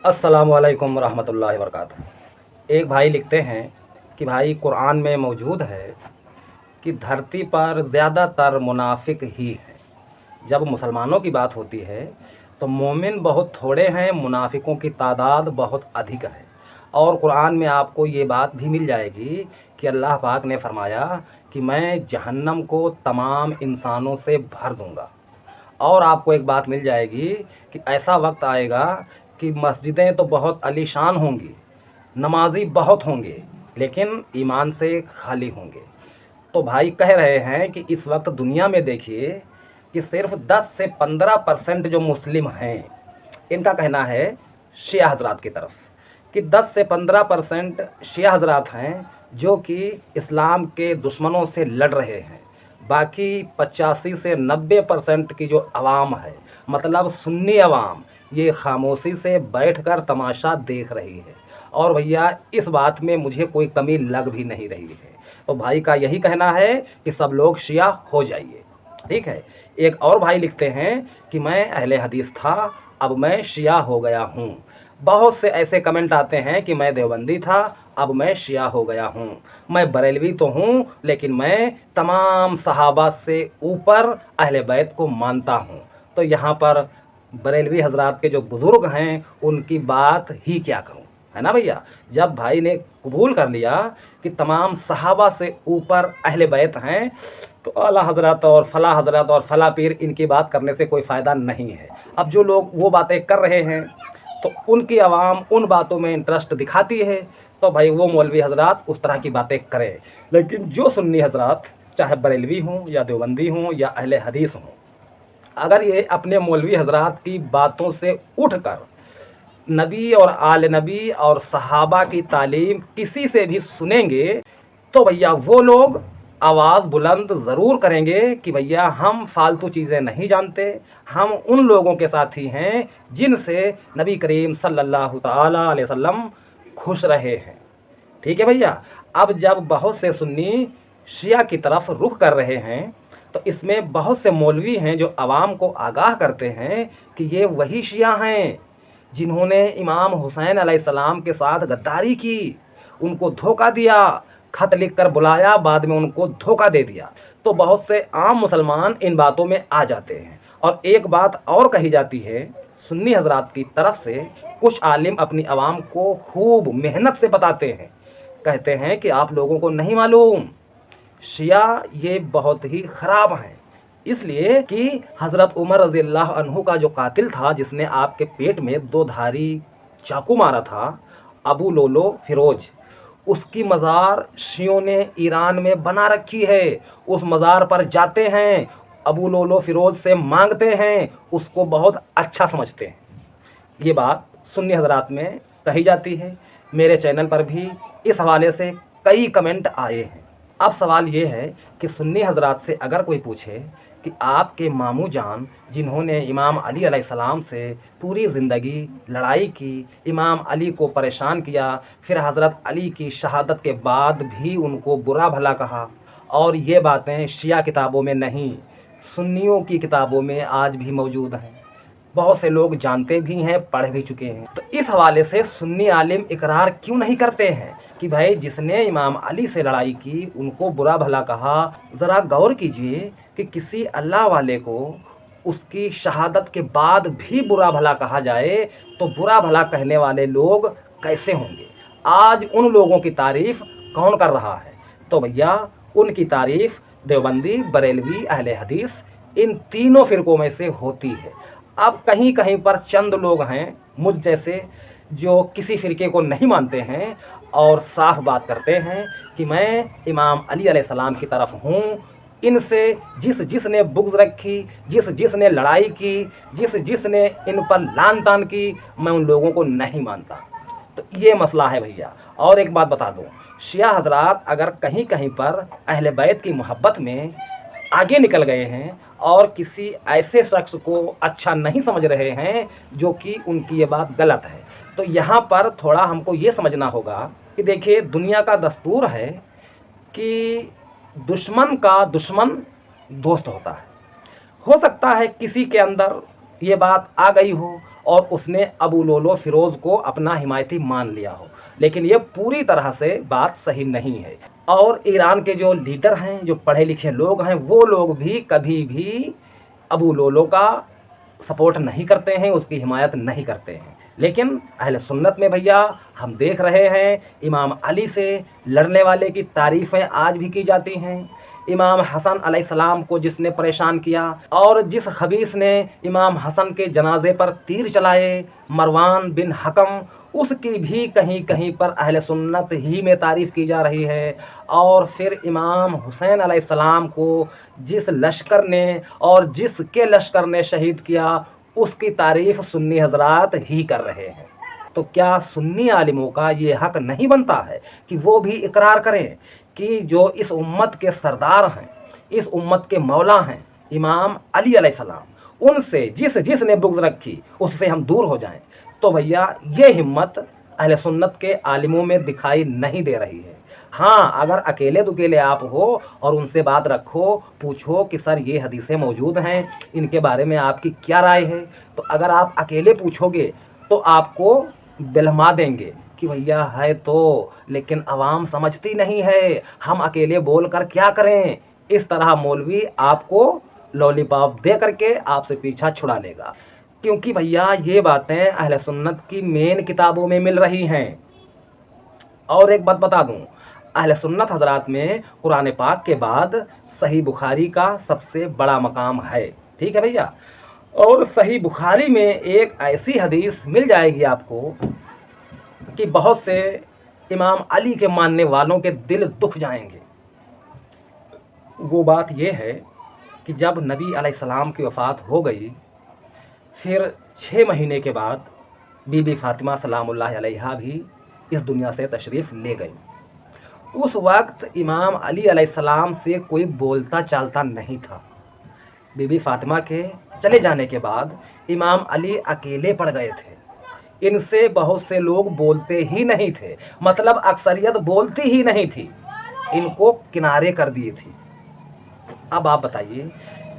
अस्सलामु अलैकुम रहमतुल्लाहि वबरकातुहू। एक भाई लिखते हैं कि भाई कुरान में मौजूद है कि धरती पर ज़्यादातर मुनाफिक ही हैं। जब मुसलमानों की बात होती है तो मोमिन बहुत थोड़े हैं, मुनाफिकों की तादाद बहुत अधिक है। और कुरान में आपको ये बात भी मिल जाएगी कि अल्लाह पाक ने फरमाया कि मैं जहन्नम को तमाम इंसानों से भर दूंगा। और आपको एक बात मिल जाएगी कि ऐसा वक्त आएगा कि मस्जिदें तो बहुत आलीशान होंगी, नमाजी बहुत होंगे, लेकिन ईमान से खाली होंगे। तो भाई कह रहे हैं कि इस वक्त दुनिया में देखिए कि सिर्फ 10 से 15% जो मुस्लिम हैं, इनका कहना है शिया हजरात की तरफ कि 10 से 15% शिया हजरात हैं जो कि इस्लाम के दुश्मनों से लड़ रहे हैं। बाकी 85 से 90% की जो अवाम है, मतलब सुन्नी अवाम, ये खामोशी से बैठकर तमाशा देख रही है। और भैया इस बात में मुझे कोई कमी लग भी नहीं रही है। तो भाई का यही कहना है कि सब लोग शिया हो जाइए। ठीक है। एक और भाई लिखते हैं कि मैं अहले हदीस था, अब मैं शिया हो गया हूँ। बहुत से ऐसे कमेंट आते हैं कि मैं देवबंदी था, अब मैं शिया हो गया हूँ। मैं बरेलवी तो हूँ, लेकिन मैं तमाम सहाबा से ऊपर अहले बैत को मानता हूँ। तो यहाँ पर बरेलवी हजरात के जो बुज़ुर्ग हैं उनकी बात ही क्या करूँ, है ना भैया। जब भाई ने कबूल कर लिया कि तमाम सहाबा से ऊपर अहले बैत हैं, तो आला हजरत और फला हजरत और फला पीर, इनकी बात करने से कोई फ़ायदा नहीं है। अब जो लोग वो बातें कर रहे हैं तो उनकी आवाम उन बातों में इंटरेस्ट दिखाती है, तो भाई वो मौलवी हजरात उस तरह की बातें करें। लेकिन जो सुन्नी हजरात, चाहे बरेलवी हों या देवबंदी हों या अहले हदीस हों, अगर ये अपने मौलवी हजरात की बातों से उठकर नबी और आले नबी और सहाबा की तालीम किसी से भी सुनेंगे, तो भैया वो लोग आवाज़ बुलंद ज़रूर करेंगे कि भैया हम फालतू चीज़ें नहीं जानते, हम उन लोगों के साथी हैं जिनसे नबी करीम सल्लल्लाहु ताला अलैहि वसल्लम खुश रहे हैं। ठीक है भैया। अब जब बहुत से सुन्नी शिया की तरफ रुख कर रहे हैं, तो इसमें बहुत से मौलवी हैं जो आवाम को आगाह करते हैं कि ये वही शिया हैं जिन्होंने इमाम हुसैन अलैहिस्सलाम के साथ गद्दारी की, उनको धोखा दिया, खत लिख कर बुलाया, बाद में उनको धोखा दे दिया। तो बहुत से आम मुसलमान इन बातों में आ जाते हैं। और एक बात और कही जाती है सुन्नी हजरात की तरफ से, कुछ आलिम अपनी आवाम को खूब मेहनत से बताते हैं, कहते हैं कि आप लोगों को नहीं मालूम, शिया ये बहुत ही ख़राब हैं। इसलिए कि हज़रत उमर रज़ी अल्लाह अन्हु का जो कातिल था, जिसने आपके पेट में 2 धारी चाकू मारा था, अबू लोलो फ़िरोज़, उसकी मज़ार शियों ने ईरान में बना रखी है। उस मज़ार पर जाते हैं, अबू लोलो फ़िरोज़ से मांगते हैं, उसको बहुत अच्छा समझते हैं। ये बात सुन्नी हजरात में कही जाती है। मेरे चैनल पर भी इस हवाले से कई कमेंट आए हैं। अब सवाल ये है कि सुन्नी हजरात से अगर कोई पूछे कि आपके मामू जान, जिन्होंने इमाम अली अलैहिस्सलाम से पूरी ज़िंदगी लड़ाई की, इमाम अली को परेशान किया, फिर हज़रत अली की शहादत के बाद भी उनको बुरा भला कहा, और ये बातें शिया किताबों में नहीं, सुन्नियों की किताबों में आज भी मौजूद हैं, बहुत से लोग जानते भी हैं, पढ़ भी चुके हैं। तो इस हवाले से सुन्नी आलिम इकरार क्यों नहीं करते हैं कि भाई जिसने इमाम अली से लड़ाई की उनको बुरा भला कहा। ज़रा गौर कीजिए कि किसी अल्लाह वाले को उसकी शहादत के बाद भी बुरा भला कहा जाए तो बुरा भला कहने वाले लोग कैसे होंगे। आज उन लोगों की तारीफ़ कौन कर रहा है? तो भैया उनकी तारीफ़ देवबंदी, बरेलवी, अहले हदीस, इन तीनों फ़िरक़ों में से होती है। अब कहीं कहीं पर चंद लोग हैं मुझ जैसे जो किसी फ़िरके को नहीं मानते हैं और साफ बात करते हैं कि मैं इमाम अली अलैहिस्सलाम की तरफ हूँ। इनसे जिसने बुग़्ज़ रखी, जिसने लड़ाई की, जिसने इन पर लान तान की, मैं उन लोगों को नहीं मानता। तो ये मसला है भैया। और एक बात बता दूँ, शिया हजरात अगर कहीं कहीं पर अहले बैत की मोहब्बत में आगे निकल गए हैं और किसी ऐसे शख्स को अच्छा नहीं समझ रहे हैं जो कि उनकी ये बात गलत है, तो यहाँ पर थोड़ा हमको ये समझना होगा कि देखिए दुनिया का दस्तूर है कि दुश्मन का दुश्मन दोस्त होता है। हो सकता है किसी के अंदर ये बात आ गई हो और उसने अबू लोलो फ़िरोज़ को अपना हिमायती मान लिया हो, लेकिन ये पूरी तरह से बात सही नहीं है। और ईरान के जो लीडर हैं, जो पढ़े लिखे लोग हैं, वो लोग भी कभी भी अबू लोलो का सपोर्ट नहीं करते हैं, उसकी हिमायत नहीं करते हैं। लेकिन अहले सुन्नत में भैया हम देख रहे हैं, इमाम अली से लड़ने वाले की तारीफ़ें आज भी की जाती हैं। इमाम हसन अलैहिस्सलाम को जिसने परेशान किया और जिस खबीस ने इमाम हसन के जनाजे पर तीर चलाए, मरवान बिन हकम, उसकी भी कहीं कहीं पर अहले सुन्नत ही में तारीफ़ की जा रही है। और फिर इमाम हुसैन अलैहिस्सलाम को जिस लश्कर ने और जिसके लश्कर ने शहीद किया, उसकी तारीफ़ सुन्नी हजरात ही कर रहे हैं। तो क्या सुन्नी आलिमों का ये हक नहीं बनता है कि वो भी इकरार करें कि जो इस उम्मत के सरदार हैं, इस उम्मत के मौला हैं, इमाम अली अलैहिस्सलाम, उनसे जिसने बुग़्ज़ रखी उससे हम दूर हो जाएं? तो भैया ये हिम्मत अहले सुन्नत के आलिमों में दिखाई नहीं दे रही है। हाँ, अगर अकेले दुकेले आप हो और उनसे बात रखो, पूछो कि सर ये हदीसें मौजूद हैं, इनके बारे में आपकी क्या राय है, तो अगर आप अकेले पूछोगे तो आपको बिल्हमा देंगे कि भैया है तो, लेकिन आवाम समझती नहीं है, हम अकेले बोल कर क्या करें। इस तरह मौलवी आपको लॉलीपॉप दे करके आपसे पीछा छुड़ा लेगा, क्योंकि भैया ये बातें अहले सुन्नत की मेन किताबों में मिल रही हैं। और एक बात बता दूं, अहले सुन्नत हजरात में कुरान पाक के बाद सही बुखारी का सबसे बड़ा मकाम है, ठीक है भैया। और सही बुखारी में एक ऐसी हदीस मिल जाएगी आपको कि बहुत से इमाम अली के मानने वालों के दिल दुख जाएंगे। वो बात ये है कि जब नबी अलैहिस्सलाम की वफ़ात हो गई, फिर 6 महीने के बाद बीबी फ़ातिमा सलामुल्लाह अलैहा भी इस दुनिया से तशरीफ़ ले गई। उस वक्त इमाम अली अलैहिस्सलाम से कोई बोलता चालता नहीं था। बीबी फ़ातिमा के चले जाने के बाद इमाम अली अकेले पड़ गए थे। इनसे बहुत से लोग बोलते ही नहीं थे, मतलब अक्सरियत बोलती ही नहीं थी, इनको किनारे कर दिए थी। अब आप बताइए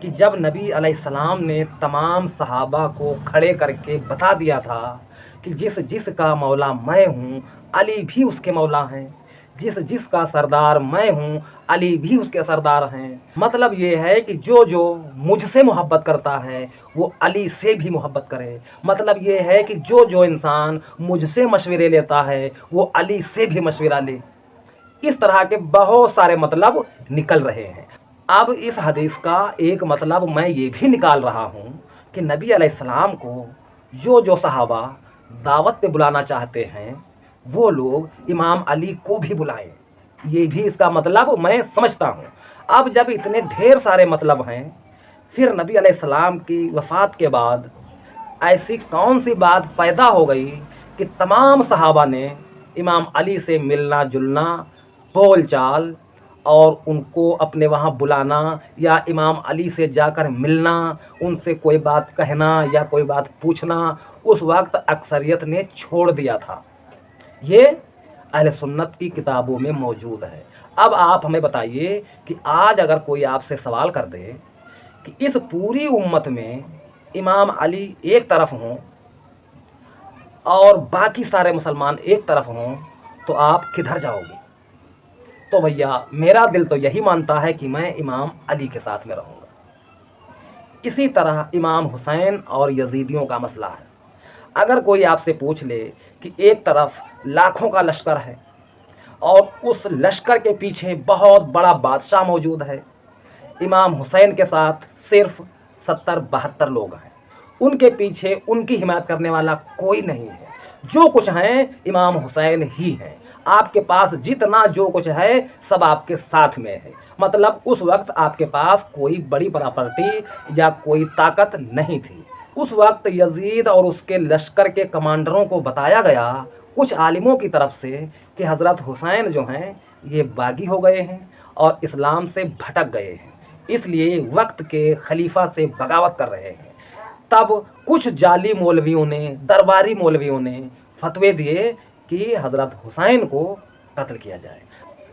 कि जब नबी अलैहिस्सलाम ने तमाम सहाबा को खड़े करके बता दिया था कि जिसका मौला मैं हूँ, अली भी उसके मौला हैं, जिसका सरदार मैं हूँ, अली भी उसके सरदार हैं। मतलब ये है कि जो मुझसे मोहब्बत करता है वो अली से भी मोहब्बत करे। मतलब ये है कि जो इंसान मुझसे मशवरे लेता है वो अली से भी मशवरा ले। इस तरह के बहुत सारे मतलब निकल रहे हैं। अब इस हदीस का एक मतलब मैं ये भी निकाल रहा हूँ कि नबी अलैहिस्सलाम को जो सहाबा दावत पे बुलाना चाहते हैं, वो लोग इमाम अली को भी बुलाएं। ये भी इसका मतलब मैं समझता हूँ। अब जब इतने ढेर सारे मतलब हैं, फिर नबी अलैहिस्सलाम की वफ़ात के बाद ऐसी कौन सी बात पैदा हो गई कि तमाम सहाबा ने इमाम अली से मिलना जुलना, बोल चाल और उनको अपने वहाँ बुलाना या इमाम अली से जाकर मिलना, उनसे कोई बात कहना या कोई बात पूछना, उस वक्त अक्सरियत ने छोड़ दिया था। ये अहले सुन्नत की किताबों में मौजूद है। अब आप हमें बताइए कि आज अगर कोई आपसे सवाल कर दे कि इस पूरी उम्मत में इमाम अली एक तरफ हों और बाकी सारे मुसलमान एक तरफ हों, तो आप किधर जाओगे? तो भैया मेरा दिल तो यही मानता है कि मैं इमाम अली के साथ में रहूँगा। इसी तरह इमाम हुसैन और यजीदियों का मसला है। अगर कोई आपसे पूछ ले कि एक तरफ लाखों का लश्कर है और उस लश्कर के पीछे बहुत बड़ा बादशाह मौजूद है, इमाम हुसैन के साथ सिर्फ 70-72 लोग हैं, उनके पीछे उनकी हिमायत करने वाला कोई नहीं है, जो कुछ हैं इमाम हुसैन ही हैं, आपके पास जितना जो कुछ है सब आपके साथ में है। मतलब उस वक्त आपके पास कोई बड़ी प्रॉपर्टी या कोई ताकत नहीं थी। उस वक्त यजीद और उसके लश्कर के कमांडरों को बताया गया कुछ आलिमों की तरफ से कि हज़रत हुसैन जो हैं ये बागी हो गए हैं और इस्लाम से भटक गए हैं, इसलिए वक्त के खलीफा से बगावत कर रहे हैं। तब कुछ जाली मौलवियों ने, दरबारी मौलवियों ने फतवे दिए कि हज़रत हुसैन को कत्ल किया जाए।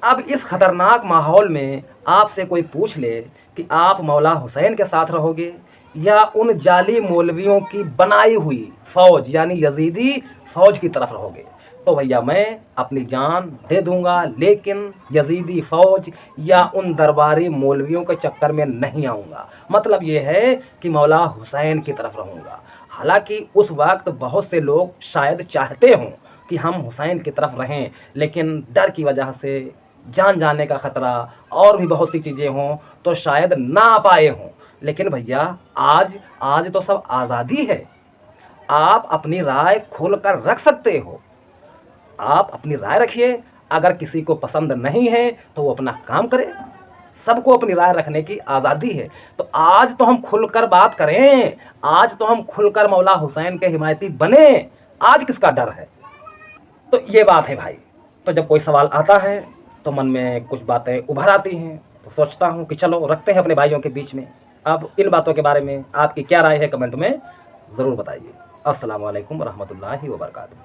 अब इस ख़तरनाक माहौल में आपसे कोई पूछ ले कि आप मौला हुसैन के साथ रहोगे या उन जाली मौलवियों की बनाई हुई फ़ौज यानी यजीदी फ़ौज की तरफ रहोगे तो भैया मैं अपनी जान दे दूंगा, लेकिन यजीदी फ़ौज या उन दरबारी मौलवियों के चक्कर में नहीं आऊँगा। मतलब ये है कि मौला हुसैन की तरफ रहूँगा। हालांकि उस वक्त बहुत से लोग शायद चाहते हों कि हम हुसैन की तरफ रहें, लेकिन डर की वजह से, जान जाने का ख़तरा और भी बहुत सी चीज़ें हों तो शायद ना आ पाए हों। लेकिन भैया आज आज तो सब आज़ादी है, आप अपनी राय खोल कर रख सकते हो। आप अपनी राय रखिए, अगर किसी को पसंद नहीं है तो वो अपना काम करे, सबको अपनी राय रखने की आज़ादी है। तो आज तो हम खुलकर बात करें, आज तो हम खुलकर मौला हुसैन के हिमायती बने, आज किसका डर है। तो ये बात है भाई। तो जब कोई सवाल आता है तो मन में कुछ बातें उभर आती हैं, तो सोचता हूँ कि चलो रखते हैं अपने भाइयों के बीच में। अब इन बातों के बारे में आपकी क्या राय है, कमेंट में ज़रूर बताइए। अस्सलामु अलैकुम रहमतुल्लाहि व बरकातुहू।